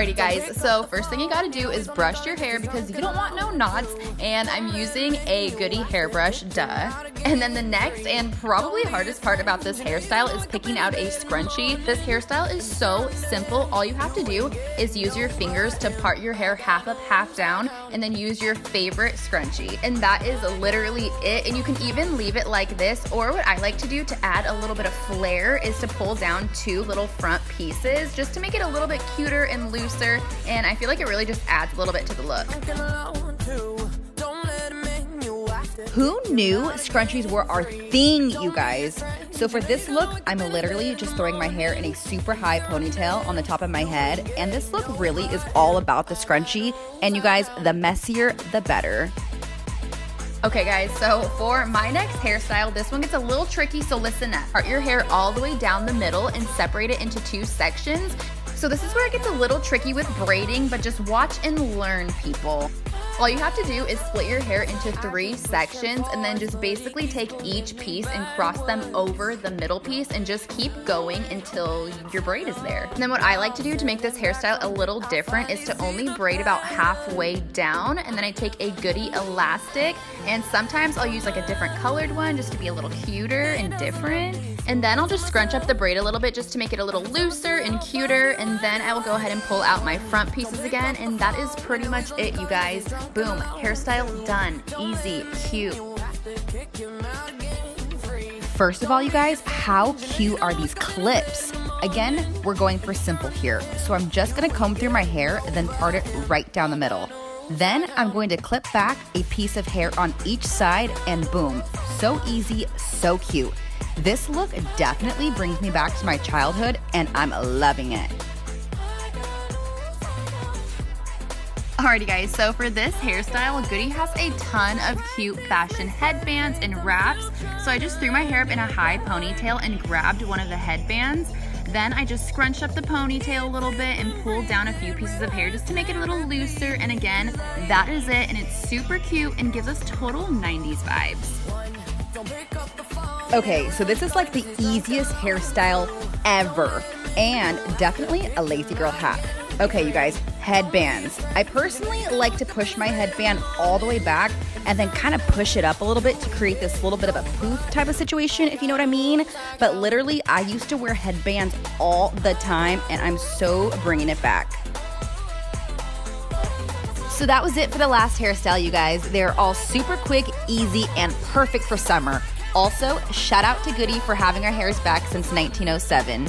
Alrighty guys, so first thing you gotta do is brush your hair because you don't want no knots, and I'm using a Goody hairbrush, duh. And then the next and probably hardest part about this hairstyle is picking out a scrunchie. This hairstyle is so simple. All you have to do is use your fingers to part your hair half up, half down, and then use your favorite scrunchie. And that is literally it. And you can even leave it like this, or what I like to do to add a little bit of flair is to pull down two little front pieces just to make it a little bit cuter and looser, and I feel like it really just adds a little bit to the look. Who knew scrunchies were our thing, you guys? So for this look, I'm literally just throwing my hair in a super high ponytail on the top of my head, and this look really is all about the scrunchie, and you guys, the messier, the better. Okay guys, so for my next hairstyle, this one gets a little tricky, so listen up. Part your hair all the way down the middle and separate it into two sections. So this is where it gets a little tricky with braiding, but just watch and learn, people. All you have to do is split your hair into 3 sections and then just basically take each piece and cross them over the middle piece and just keep going until your braid is there. And then what I like to do to make this hairstyle a little different is to only braid about halfway down, and then I take a Goody elastic, and sometimes I'll use like a different colored one just to be a little cuter and different. And then I'll just scrunch up the braid a little bit just to make it a little looser and cuter, and then I will go ahead and pull out my front pieces again, and that is pretty much it, you guys. Boom, hairstyle done. Easy, cute. First of all, you guys, how cute are these clips? Again, we're going for simple here. So I'm just gonna comb through my hair, then part it right down the middle. Then I'm going to clip back a piece of hair on each side, and boom, so easy, so cute. This look definitely brings me back to my childhood, and I'm loving it. Alrighty guys, so for this hairstyle, Goody has a ton of cute fashion headbands and wraps. So I just threw my hair up in a high ponytail and grabbed one of the headbands. Then I just scrunched up the ponytail a little bit and pulled down a few pieces of hair just to make it a little looser. And again, that is it, and it's super cute and gives us total 90s vibes. Okay, so this is like the easiest hairstyle ever, and definitely a lazy girl hack. Okay, you guys, headbands. I personally like to push my headband all the way back and then kind of push it up a little bit to create this little bit of a poof type of situation, if you know what I mean. But literally, I used to wear headbands all the time, and I'm so bringing it back. So that was it for the last hairstyle, you guys. They're all super quick, easy, and perfect for summer. Also, shout out to Goody for having our hairs back since 1907.